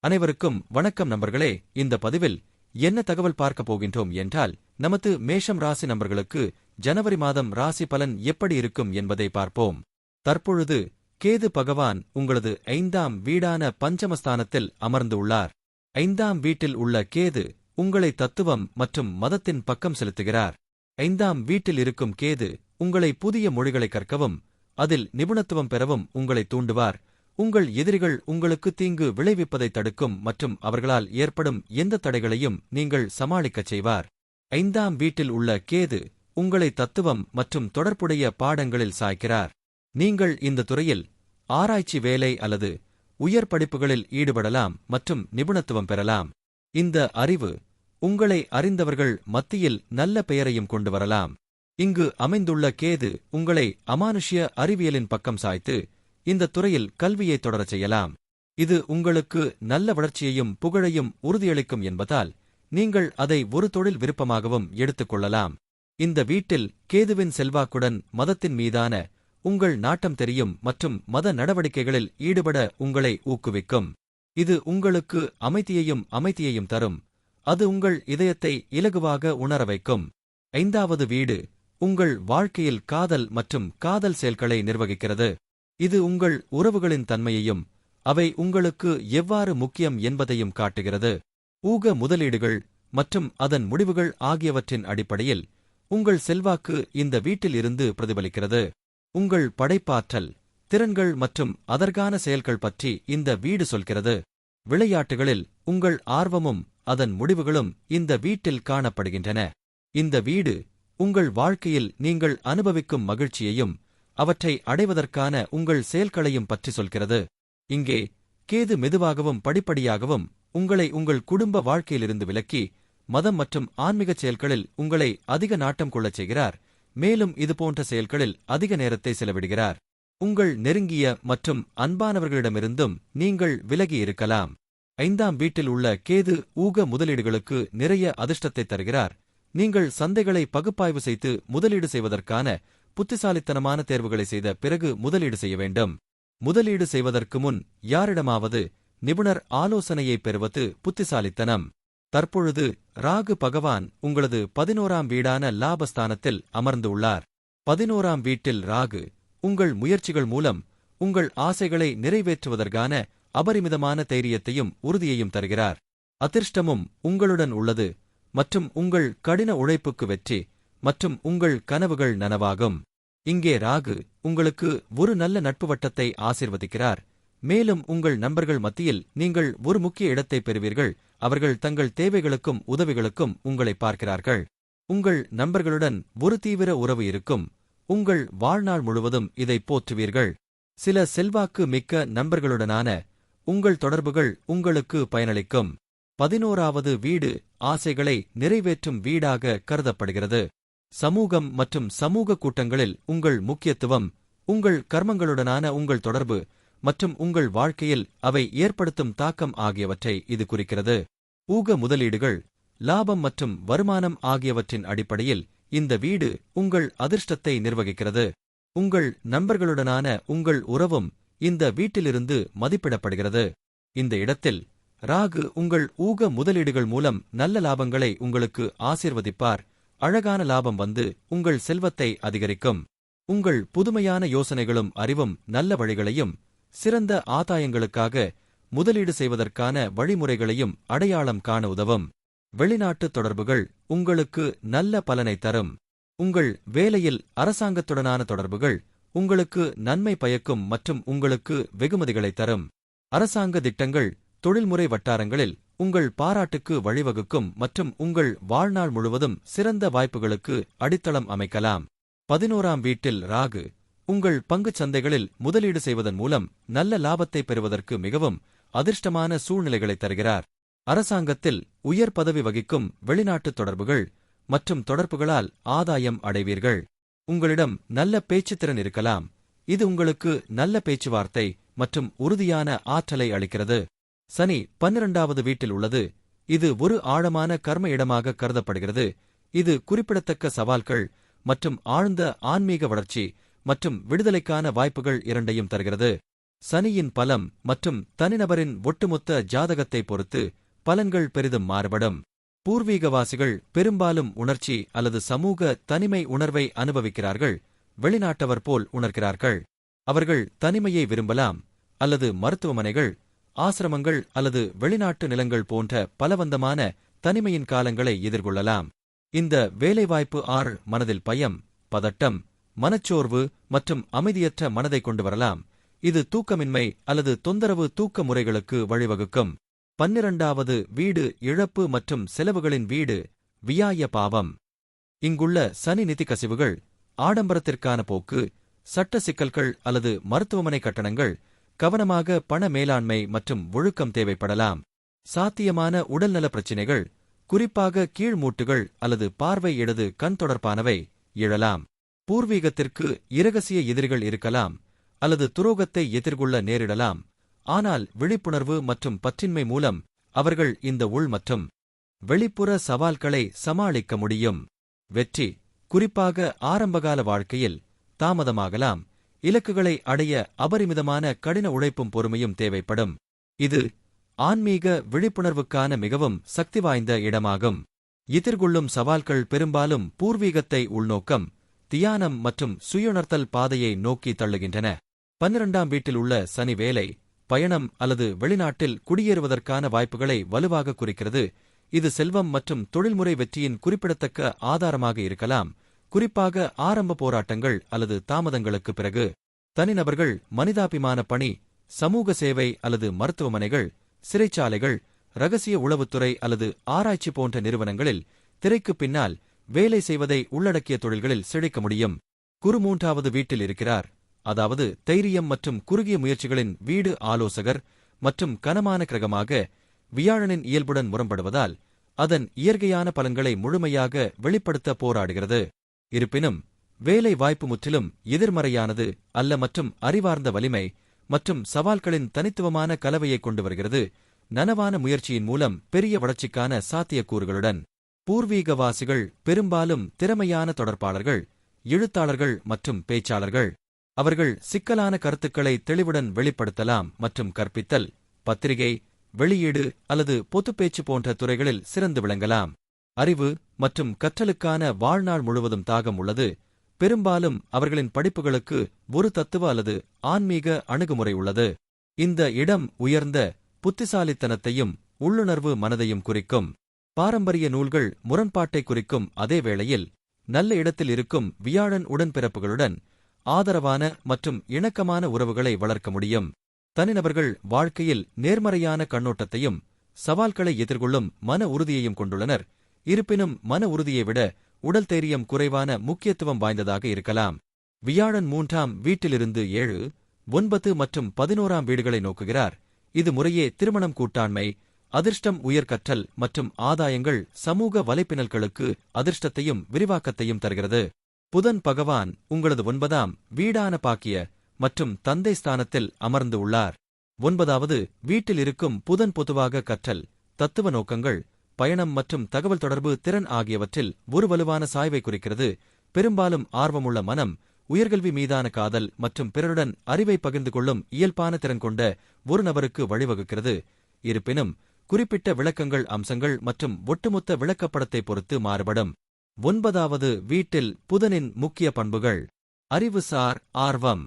அனைவருக்கும் வணக்கம் நண்பர்களே. இந்த பதிவில் என்ன தகவல் பார்க்கப் போகின்றோம் என்றால், நமது மேஷம் ராசி நண்பர்களுக்கு ஜனவரி மாதம் ராசி பலன் எப்படி இருக்கும் என்பதை பார்ப்போம். தற்பொழுது கேது பகவான் உங்களது 5ஆம் வீடான பஞ்சமஸ்தானத்தில் அமர்ந்து உள்ளார். 5ஆம் வீட்டில் உள்ள கேது உங்களை தத்துவம் மற்றும் மதத்தின் பக்கம் செலுத்துகிறார். 5ஆம் வீட்டில் இருக்கும் கேது உங்களை புதிய மொழிகளை கற்கவும் அதில் நிபுணத்துவம் பெறவும் உங்களை தூண்டுவார். உங்கள் எதிரிகள் உங்களுக்கு தீங்கு விளைவிப்பதை தடுக்கும் மற்றும் அவர்களால் ஏற்படும் எந்த தடைகளையும் நீங்கள் சமாளிக்கச் செய்வார். 5ஆம் வீட்டில் உள்ள கேது உங்களை தத்துவம் மற்றும் தொடர்புடைய பாடங்களில் சாய்க்கிறார். நீங்கள் இந்த துறையில் ஆராய்ச்சி வேலை அல்லது உயர் படிப்புகளில் ஈடுபடலாம் மற்றும் நிபுணத்துவம் பெறலாம். இந்த அறிவு உங்களை அறிந்தவர்கள் மத்தியில் நல்ல பெயரையும் கொண்டு வரலாம். இங்கு அமைந்துள்ள கேது உங்களை அமானுஷ்ய அறிவியலின் பக்கம் சாய்த்து இந்த துறையில் கல்வியை தொடரச் செய்யலாம். இது உங்களுக்கு நல்ல வளர்ச்சியையும் புகழையும் உறுதியளிக்கும் என்பதால் நீங்கள் அதை ஒரு தொழில் விருப்பமாகவும் எடுத்துக்கொள்ளலாம். இந்த வீட்டில் கேதுவின் செல்வாக்குடன் மதத்தின் மீதான உங்கள் நாட்டம் தெரியும் மற்றும் மத நடவடிக்கைகளில் ஈடுபட உங்களை ஊக்குவிக்கும். இது உங்களுக்கு அமைதியையும் தரும். அது உங்கள் இதயத்தை இலகுவாக உணர வைக்கும். 5வது வீடு உங்கள் வாழ்க்கையில் காதல் மற்றும் காதல் செயல்களை நிர்வகிக்கிறது. இது உங்கள் உறவுகளின் தன்மையையும் அவை உங்களுக்கு எவ்வாறு முக்கியம் என்பதையும் காட்டுகிறது. ஊக முதலீடுகள் மற்றும் அதன் முடிவுகள் ஆகியவற்றின் அடிப்படையில் உங்கள் செல்வாக்கு இந்த வீட்டில் இருந்து பிரதிபலிக்கிறது. உங்கள் படைப்பாற்றல், திறன்கள் மற்றும் அதற்கான செயல்கள் பற்றி இந்த வீடு சொல்கிறது. விளையாட்டுகளில் உங்கள் ஆர்வமும் அதன் முடிவுகளும் இந்த வீட்டில் காணப்படுகின்றன. இந்த வீடு உங்கள் வாழ்க்கையில் நீங்கள் அனுபவிக்கும் மகிழ்ச்சியையும் அவற்றை அடைவதற்கான உங்கள் செயல்களையும் பற்றி சொல்கிறது. இங்கே கேது மெதுவாகவும் படிப்படியாகவும் உங்களை உங்கள் குடும்ப வாழ்க்கையிலிருந்து விலக்கி மதம் மற்றும் ஆன்மீகச் செயல்களில் உங்களை அதிக நாட்டம் கொள்ளச் செய்கிறார். மேலும் இதுபோன்ற செயல்களில் அதிக நேரத்தை செலவிடுகிறார். உங்கள் நெருங்கிய மற்றும் அன்பானவர்களிடமிருந்தும் நீங்கள் விலகி இருக்கலாம். 5ஆம் வீட்டில் உள்ள கேது ஊக முதலீடுகளுக்கு நிறைய அதிர்ஷ்டத்தை தருகிறார். நீங்கள் சந்தைகளை பகுப்பாய்வு செய்து முதலீடு செய்வதற்கான புத்திசாலித்தனமான தேர்வுகளை செய்த பிறகு முதலீடு செய்ய வேண்டும். முதலீடு செய்வதற்கு முன் யாரிடமாவது நிபுணர் ஆலோசனையை பெறுவது புத்திசாலித்தனம். தற்பொழுது ராகு பகவான் உங்களது 11ஆம் வீடான லாபஸ்தானத்தில் அமர்ந்து உள்ளார். 11ஆம் வீட்டில் ராகு உங்கள் முயற்சிகள் மூலம் உங்கள் ஆசைகளை நிறைவேற்றுவதற்கான அபரிமிதமான தைரியத்தையும் உறுதியையும் தருகிறார். அதிர்ஷ்டமும் உங்களுடன் உள்ளது மற்றும் உங்கள் கடின உழைப்புக்கு வெற்றி மற்றும் உங்கள் கனவுகள் நனவாகும். இங்கே ராகு உங்களுக்கு ஒரு நல்ல நட்பு வட்டத்தை ஆசீர்வதிக்கிறார். மேலும் உங்கள் நண்பர்கள் மத்தியில் நீங்கள் ஒரு முக்கிய இடத்தை பெறுவீர்கள். அவர்கள் தங்கள் தேவைகளுக்கும் உதவிகளுக்கும் உங்களை பார்க்கிறார்கள். உங்கள் நண்பர்களுடன் ஒரு தீவிர உறவு இருக்கும். உங்கள் வாழ்நாள் முழுவதும் இதை போற்றுவீர்கள். சில செல்வாக்கு மிக்க நண்பர்களுடனான உங்கள் தொடர்புகள் உங்களுக்கு பயனளிக்கும். 11வது வீடு ஆசைகளை நிறைவேற்றும் வீடாக கருதப்படுகிறது. சமூகம் மற்றும் சமூக கூட்டங்களில் உங்கள் முக்கியத்துவம், உங்கள் கர்மங்களுடனான உங்கள் தொடர்பு மற்றும் உங்கள் வாழ்க்கையில் அவை ஏற்படுத்தும் தாக்கம் ஆகியவற்றை இது குறிக்கிறது. ஊக முதலீடுகள், லாபம் மற்றும் வருமானம் ஆகியவற்றின் அடிப்படையில் இந்த வீடு உங்கள் அதிர்ஷ்டத்தை நிர்வகிக்கிறது. உங்கள் நண்பர்களுடனான உங்கள் உறவும் இந்த வீட்டிலிருந்து மதிப்பிடப்படுகிறது. இந்த இடத்தில் ராகு உங்கள் ஊக முதலீடுகள் மூலம் நல்ல லாபங்களை உங்களுக்கு ஆசீர்வதிப்பார். அழகான லாபம் வந்து உங்கள் செல்வத்தை அதிகரிக்கும். உங்கள் புதுமையான யோசனைகளும் அறிவும் நல்ல வழிகளையும் சிறந்த ஆதாயங்களுக்காக முதலீடு செய்வதற்கான வழிமுறைகளையும் அடையாளம் காண உதவும். வெளிநாட்டு தொடர்புகள் உங்களுக்கு நல்ல பலனை தரும். உங்கள் வேலையில் அரசாங்கத்துடனான தொடர்புகள் உங்களுக்கு நன்மை பயக்கும் மற்றும் உங்களுக்கு வெகுமதிகளை தரும். அரசாங்க திட்டங்கள் தொழில்முறை வட்டாரங்களில் உங்கள் பாராட்டுக்கு வழிவகுக்கும் மற்றும் உங்கள் வாழ்நாள் முழுவதும் சிறந்த வாய்ப்புகளுக்கு அடித்தளம் அமைக்கலாம். 11ஆம் வீட்டில் ராகு உங்கள் பங்குச் சந்தைகளில் முதலீடு செய்வதன் மூலம் நல்ல லாபத்தை பெறுவதற்கு மிகவும் அதிர்ஷ்டமான சூழ்நிலைகளை தருகிறார். அரசாங்கத்தில் உயர் பதவி வகிக்கும் வெளிநாட்டு தொடர்புகள் மற்றும் தொடர்புகளால் ஆதாயம் அடைவீர்கள். உங்களிடம் நல்ல பேச்சுத்திறன் இருக்கலாம். இது உங்களுக்கு நல்ல பேச்சுவார்த்தை மற்றும் உறுதியான ஆற்றலை அளிக்கிறது. சனி 12வது வீட்டில் உள்ளது. இது ஒரு ஆழமான கர்ம இடமாக கருதப்படுகிறது. இது குறிப்பிடத்தக்க சவால்கள் மற்றும் ஆழ்ந்த ஆன்மீக வளர்ச்சி மற்றும் விடுதலைக்கான வாய்ப்புகள் இரண்டையும் தருகிறது. சனியின் பலம் மற்றும் தனிநபரின் ஒட்டுமொத்த ஜாதகத்தை பொறுத்து பலன்கள் பெரிதும் மாறுபடும். பூர்வீகவாசிகள் பெரும்பாலும் உணர்ச்சி அல்லது சமூக தனிமை உணர்வை அனுபவிக்கிறார்கள், வெளிநாட்டவர் போல் உணர்கிறார்கள். அவர்கள் தனிமையை விரும்பலாம் அல்லது மருத்துவமனைகள், ஆசிரமங்கள் அல்லது வெளிநாட்டு நிலங்கள் போன்ற பலவந்தமான தனிமையின் காலங்களை எதிர்கொள்ளலாம். இந்த வேலைவாய்ப்பு மனதில் பயம், பதட்டம், மனச்சோர்வு மற்றும் அமைதியற்ற மனதை கொண்டு வரலாம். இது தூக்கமின்மை அல்லது தொந்தரவு தூக்க முறைகளுக்கு வழிவகுக்கும். 12வது வீடு இழப்பு மற்றும் செலவுகளின் வீடு, வியாய பாவம். இங்குள்ள சனி நிதி கசிவுகள், ஆடம்பரத்திற்கான போக்கு, சட்ட சிக்கல்கள் அல்லது மருத்துவமனை கட்டணங்கள், கவனமாக பண மேலாண்மை மற்றும் ஒழுக்கம் தேவைப்படலாம். சாத்தியமான உடல்நல பிரச்சினைகள், குறிப்பாக கீழ்மூட்டுகள் அல்லது பார்வை இடது கண் தொடர்பானவை எழலாம். பூர்வீகத்திற்கு இரகசிய எதிரிகள் இருக்கலாம் அல்லது துரோகத்தை எதிர்கொள்ள நேரிடலாம். ஆனால் விழிப்புணர்வு மற்றும் பற்றின்மை மூலம் அவர்கள் இந்த உள் மற்றும் வெளிப்புற சவால்களை சமாளிக்க முடியும். வெற்றி, குறிப்பாக ஆரம்பகால வாழ்க்கையில், தாமதமாகலாம். இலக்குகளை அடைய அபரிமிதமான கடின உழைப்பும் பொறுமையும் தேவைப்படும். இது ஆன்மீக விழிப்புணர்வுக்கான மிகவும் சக்தி வாய்ந்த இடமாகும். எதிர்கொள்ளும் சவால்கள் பெரும்பாலும் பூர்வீகத்தை உள்நோக்கம், தியானம் மற்றும் சுயுணர்த்தல் பாதையை நோக்கி தள்ளுகின்றன. 12ஆம் வீட்டில் உள்ள சனி வேலை, பயணம் அல்லது வெளிநாட்டில் குடியேறுவதற்கான வாய்ப்புகளை வலுவாக குறிக்கிறது. இது செல்வம் மற்றும் தொழில்முறை வெற்றியின் குறிப்பிடத்தக்க ஆதாரமாக இருக்கலாம், குறிப்பாக ஆரம்ப போராட்டங்கள் அல்லது தாமதங்களுக்கு பிறகு. தனிநபர்கள் மனிதாபிமான பணி, சமூக சேவை அல்லது மருத்துவமனைகள், சிறைச்சாலைகள், ரகசிய உளவுத்துறை அல்லது ஆராய்ச்சி போன்ற நிறுவனங்களில் திரைக்கு பின்னால் வேலை செய்வதை உள்ளடக்கிய தொழில்களில் செழிக்க முடியும். குரு 3வது வீட்டில் இருக்கிறார், அதாவது தைரியம் மற்றும் குறுகிய முயற்சிகளின் வீடு. ஆலோசகர் மற்றும் கனமான கிரகமாக வியாழனின் இயல்புடன் முரண்படுவதால் அதன் இயற்கையான பலன்களை முழுமையாக வெளிப்படுத்த போராடுகிறது. இருப்பினும் வேலை வாய்ப்பு முற்றிலும் எதிர்மறையானது அல்ல மற்றும் அறிவார்ந்த வலிமை மற்றும் சவால்களின் தனித்துவமான கலவையை கொண்டு வருகிறது, நனவான முயற்சியின் மூலம் பெரிய வளர்ச்சிக்கான சாத்தியக்கூறுகளுடன். பூர்வீகவாசிகள் பெரும்பாலும் திறமையான தொடர்பாளர்கள், எழுத்தாளர்கள் மற்றும் பேச்சாளர்கள். அவர்கள் சிக்கலான கருத்துக்களை தெளிவுடன் வெளிப்படுத்தலாம் மற்றும் கற்பித்தல், பத்திரிகை, வெளியீடு அல்லது பொதுப்பேச்சு போன்ற துறைகளில் சிறந்து விளங்கலாம். அறிவு மற்றும் கற்றலுக்கான வாழ்நாள் முழுவதும் தாகம் உள்ளது. பெரும்பாலும் அவர்களின் படிப்புகளுக்கு ஒரு தத்துவ அல்லது ஆன்மீக அணுகுமுறை உள்ளது. இந்த இடம் உயர்ந்த புத்திசாலித்தனத்தையும் உள்ளுணர்வு மனதையும் குறிக்கும். பாரம்பரிய நூல்கள் முரண்பாட்டை குறிக்கும் அதே வேளையில், நல்ல இடத்தில் இருக்கும் வியாழன் உடன்பிறப்புகளுடன் ஆதரவான மற்றும் இணக்கமான உறவுகளை வளர்க்க முடியும். தனிநபர்கள் வாழ்க்கையில் நேர்மறையான கண்ணோட்டத்தையும் சவால்களை எதிர்கொள்ளும் மன உறுதியையும் கொண்டுள்ளனர். இருப்பினும் மன உறுதியை விட உடல் தைரியம் குறைவான முக்கியத்துவம் வாய்ந்ததாக இருக்கலாம். வியாழன் 3ஆம் வீட்டிலிருந்து 7, 9 மற்றும் 11ஆம் வீடுகளை நோக்குகிறார். இது முறையே திருமணம், கூட்டாண்மை, அதிர்ஷ்டம், உயர்கற்றல் மற்றும் ஆதாயங்கள், சமூக வலைப்பின்னல்களுக்கு அதிர்ஷ்டத்தையும் விரிவாக்கத்தையும் தருகிறது. புதன் பகவான் உங்களது 9ஆம் வீடான பாக்கிய மற்றும் தந்தை ஸ்தானத்தில் அமர்ந்து உள்ளார். 9வது வீட்டில் இருக்கும் புதன் பொதுவாக கற்றல், தத்துவ நோக்கங்கள், பயணம் மற்றும் தகவல் தொடர்பு திறன் ஆகியவற்றில் ஒரு வலுவான சாய்வை குறிக்கிறது. பெரும்பாலும் ஆர்வமுள்ள மனம், உயர்கல்வி மீதான காதல் மற்றும் பிறருடன் அறிவை பகிர்ந்து கொள்ளும் இயல்பான திறன் கொண்ட ஒரு நபருக்கு வழிவகுக்கிறது. இருப்பினும் குறிப்பிட்ட விளக்கங்கள், அம்சங்கள் மற்றும் ஒட்டுமொத்த விளக்கப்படத்தை பொறுத்து மாறுபடும். 9வது வீட்டில் புதனின் முக்கிய பண்புகள்: அறிவுசார் ஆர்வம்,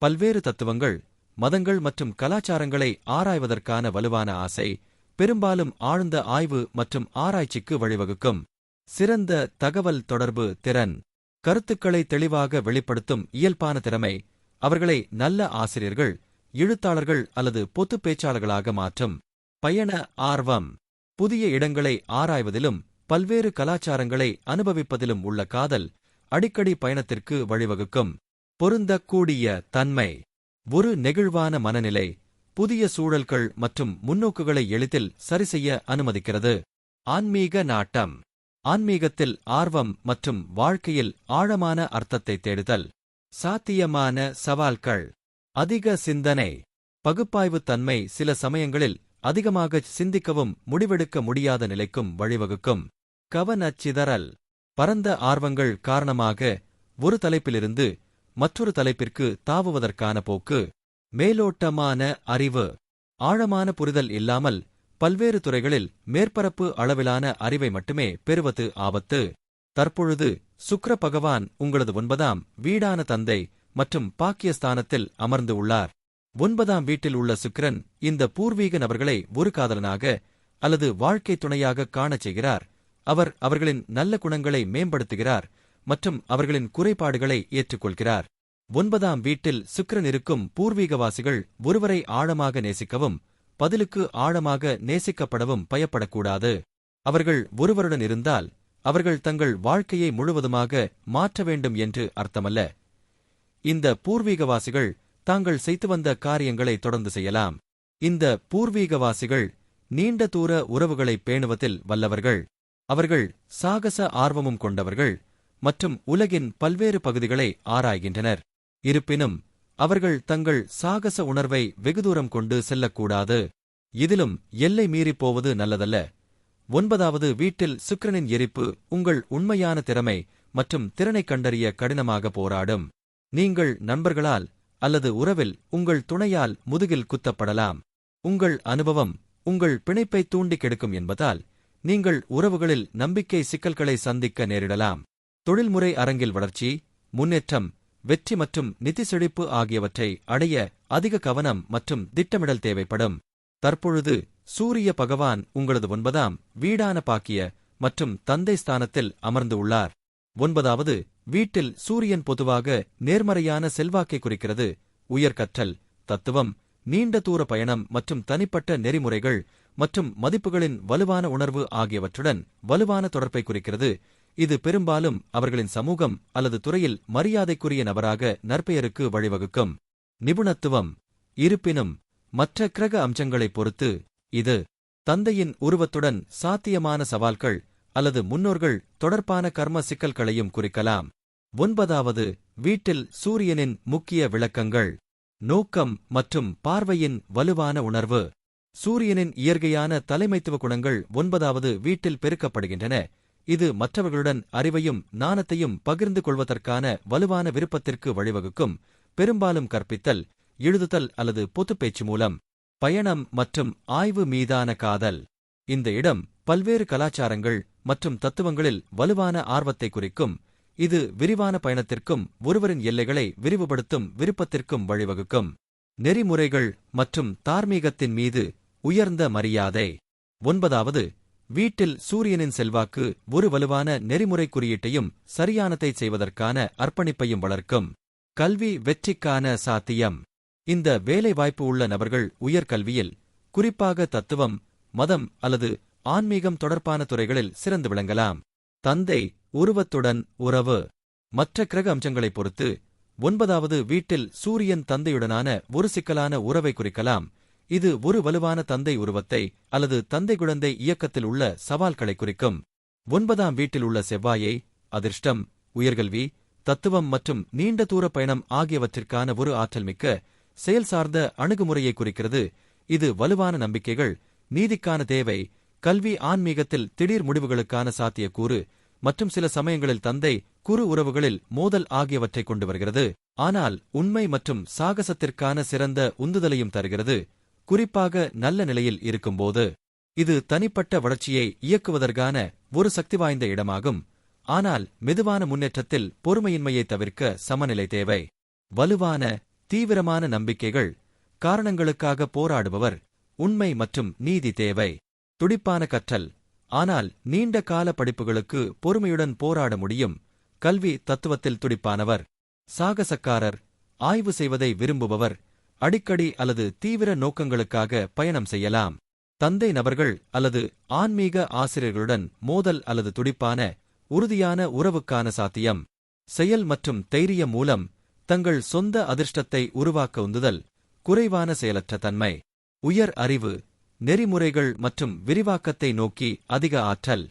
பல்வேறு தத்துவங்கள், மதங்கள் மற்றும் கலாச்சாரங்களை ஆராய்வதற்கான வலுவான ஆசை, பெரும்பாலும் ஆழ்ந்த ஆய்வு மற்றும் ஆராய்ச்சிக்கு வழிவகுக்கும். சிறந்த தகவல் தொடர்பு திறன், கருத்துக்களை தெளிவாக வெளிப்படுத்தும் இயல்பான திறமை அவர்களை நல்ல ஆசிரியர்கள், எழுத்தாளர்கள் அல்லது பொது பேச்சாளர்களாக மாற்றும். பயண ஆர்வம், புதிய இடங்களை ஆராய்வதிலும் பல்வேறு கலாச்சாரங்களை அனுபவிப்பதிலும் உள்ள காதல் அடிக்கடி பயணத்திற்கு வழிவகுக்கும். பொருந்தக்கூடிய தன்மை, ஒரு நெகிழ்வான மனநிலை, புதிய சூழல்கள் மற்றும் முன்னோக்குகளை எளிதில் சரிசெய்ய அனுமதிக்கிறது. ஆன்மீக நாட்டம், ஆன்மீகத்தில் ஆர்வம் மற்றும் வாழ்க்கையில் ஆழமான அர்த்தத்தை தேடுதல். சாத்தியமான சவால்கள்: அதிக சிந்தனை, பகுப்பாய்வு தன்மை சில சமயங்களில் அதிகமாக சிந்திக்கவும் முடிவெடுக்க முடியாத நிலைக்கும் வழிவகுக்கும். கவனச்சிதறல், பரந்த ஆர்வங்கள் காரணமாக ஒரு தலைப்பிலிருந்து மற்றொரு தலைப்பிற்கு தாவுவதற்கான போக்கு. மேலோட்டமான அறிவு. ஆழமான புரிதல் இல்லாமல் பல்வேறு துறைகளில் மேற்பரப்பு அளவிலான அறிவை மட்டுமே பெறுவது ஆபத்து. தற்பொழுது சுக்கிர பகவான் உங்களது 9ஆம் வீடான தந்தை மற்றும் பாக்கியஸ்தானத்தில் அமர்ந்து உள்ளார். 9ஆம் வீட்டில் உள்ள சுக்கிரன் இந்த பூர்வீக நபர்களை ஒரு காதலனாக அல்லது வாழ்க்கை துணையாக காணச் செய்கிறார். அவர் அவர்களின் நல்ல குணங்களை மேம்படுத்துகிறார் மற்றும் அவர்களின் குறைபாடுகளை ஏற்றுக்கொள்கிறார். 9ஆம் வீட்டில் சுக்கிரன் இருக்கும் பூர்வீகவாசிகள் ஒருவரை ஆழமாக நேசிக்கவும் பதிலுக்கு ஆழமாக நேசிக்கப்படவும் பயப்படக்கூடாது. அவர்கள் ஒருவருடன் இருந்தால் அவர்கள் தங்கள் வாழ்க்கையை முழுவதுமாக மாற்ற வேண்டும் என்று அர்த்தமல்ல. இந்த பூர்வீகவாசிகள் தாங்கள் செய்து வந்த காரியங்களை தொடர்ந்து செய்யலாம். இந்த பூர்வீகவாசிகள் நீண்ட தூர உறவுகளை பேணுவதில் வல்லவர்கள். அவர்கள் சாகச ஆர்வமும் கொண்டவர்கள் மற்றும் உலகின் பல்வேறு பகுதிகளை ஆராய்கின்றனர். இருப்பினும் அவர்கள் தங்கள் சாகச உணர்வை வெகுதூரம் கொண்டு செல்லக்கூடாது. இதிலும் எல்லை மீறிப் போவது நல்லதல்ல. 9வது வீட்டில் சுக்கிரனின் எரிப்பு உங்கள் உண்மையான திறமை மற்றும் திறனைக் கண்டறிய கடினமாக போராடும். நீங்கள் நண்பர்களால் அல்லது உறவில் உங்கள் துணையால் முதுகில் குத்தப்படலாம். உங்கள் அனுபவம் உங்கள் பிணைப்பை தூண்டி கெடுக்கும் என்பதால் நீங்கள் உறவுகளில் நம்பிக்கை சிக்கல்களை சந்திக்க நேரிடலாம். தொழில்முறை அரங்கில் வளர்ச்சி, முன்னேற்றம், வெற்றி மற்றும் நிதி செழிப்பு ஆகியவற்றை அடைய அதிக கவனம் மற்றும் திட்டமிடல் தேவைப்படும். தற்பொழுது சூரிய பகவான் உங்களது 9ஆம் வீடான பாக்கிய மற்றும் தந்தை ஸ்தானத்தில் அமர்ந்து உள்ளார். 9வது வீட்டில் சூரியன் பொதுவாக நேர்மறையான செல்வாக்கை குறிக்கிறது. உயர்கற்றல், தத்துவம், நீண்ட தூர பயணம் மற்றும் தனிப்பட்ட நெறிமுறைகள் மற்றும் மதிப்புகளின் வலுவான உணர்வு ஆகியவற்றுடன் வலுவான தொடர்பை குறிக்கிறது. இது பெரும்பாலும் அவர்களின் சமூகம் அல்லது துறையில் மரியாதைக்குரிய நபராக நற்பெயருக்கு வழிவகுக்கும். நிபுணத்துவம். இருப்பினும் மற்ற கிரக அம்சங்களைப் பொறுத்து இது தந்தையின் உருவத்துடன் சாத்தியமான சவால்கள் அல்லது முன்னோர்கள் தொடர்பான கர்ம சிக்கல்களையும் குறிக்கலாம். 9வது வீட்டில் சூரியனின் முக்கிய விளக்கங்கள். நோக்கம் மற்றும் பார்வையின் வலுவான உணர்வு. சூரியனின் இயற்கையான தலைமைத்துவ குணங்கள் 9வது வீட்டில் பெருக்கப்படுகின்றன. இது மற்றவர்களுடன் அறிவையும் ஞானத்தையும் பகிர்ந்து கொள்வதற்கான வலுவான விருப்பத்திற்கு வழிவகுக்கும். பெரும்பாலும் கற்பித்தல், எழுதுதல் அல்லது பொதுப்பேச்சு மூலம். பயணம் மற்றும் ஆய்வு மீதான காதல். இந்த இடம் பல்வேறு கலாச்சாரங்கள் மற்றும் தத்துவங்களில் வலுவான ஆர்வத்தை குறிக்கும். இது விரிவான பயணத்திற்கும் ஒருவரின் எல்லைகளை விரிவுபடுத்தும் விருப்பத்திற்கும் வழிவகுக்கும். நெறிமுறைகள் மற்றும் தார்மீகத்தின் மீது உயர்ந்த மரியாதை. 9வது வீட்டில் சூரியனின் செல்வாக்கு ஒரு வலுவான நெறிமுறை குறியீட்டையும் சரியானதை செய்வதற்கான அர்ப்பணிப்பையும் வளர்க்கும். கல்வி வெற்றிக்கான சாத்தியம். இந்த வேலை வாய்ப்பு உள்ள நபர்கள் உயர்கல்வியில், குறிப்பாக தத்துவம், மதம் அல்லது ஆன்மீகம் தொடர்பான துறைகளில் சிறந்து விளங்கலாம். தந்தை உருவத்துடன் உறவு. மற்ற கிரக அம்சங்களைப் பொறுத்து 9வது வீட்டில் சூரியன் தந்தையுடனான ஒரு சிக்கலான உறவை குறிக்கலாம். இது ஒரு வலுவான தந்தை உருவத்தை அல்லது தந்தை குழந்தை இயக்கத்தில் உள்ள சவால்களை குறிக்கும். 9ஆம் வீட்டில் உள்ள செவ்வாயை அதிர்ஷ்டம், உயர்கல்வி, தத்துவம் மற்றும் நீண்ட தூர பயணம் ஆகியவற்றிற்கான ஒரு ஆற்றல்மிக்க செயல் சார்ந்த அணுகுமுறையை குறிக்கிறது. இது வலுவான நம்பிக்கைகள், நீதிக்கான தேவை, கல்வி, ஆன்மீகத்தில் திடீர் முடிவுகளுக்கான சாத்தியக்கூறு மற்றும் சில சமயங்களில் தந்தை குறு உறவுகளில் மோதல் ஆகியவற்றை கொண்டு வருகிறது. ஆனால் உண்மை மற்றும் சாகசத்திற்கான சிறந்த உந்துதலையும் தருகிறது, குறிப்பாக நல்ல நிலையில் இருக்கும்போது. இது தனிப்பட்ட வளர்ச்சியை இயக்குவதற்கான ஒரு சக்தி வாய்ந்த இடமாகும். ஆனால் மெதுவான முன்னேற்றத்தில் பொறுமையின்மையை தவிர்க்க சமநிலை தேவை. வலுவான தீவிரமான நம்பிக்கைகள். காரணங்களுக்காக போராடுபவர். உண்மை மற்றும் நீதி தேவை. துடிப்பான கற்றல். ஆனால் நீண்ட கால படிப்புகளுக்கு பொறுமையுடன் போராட முடியும். கல்வி தத்துவத்தில் துடிப்பானவர். சாகசக்காரர். ஆய்வு செய்வதை விரும்புபவர். அடிக்கடி அல்லது தீவிர நோக்கங்களுக்காக பயணம் செய்யலாம். தந்தை நபர்கள் அல்லது ஆன்மீக ஆசிரியர்களுடன் மோதல் அல்லது துடிப்பான, உறுதியான உறவுக்கான சாத்தியம். செயல் மற்றும் தைரியம் மூலம் தங்கள் சொந்த அதிர்ஷ்டத்தை உருவாக்க உந்துதல். குறைவான செயலற்ற தன்மை. உயர் அறிவு, நெறிமுறைகள் மற்றும் விரிவாக்கத்தை நோக்கி அதிக ஆற்றல்.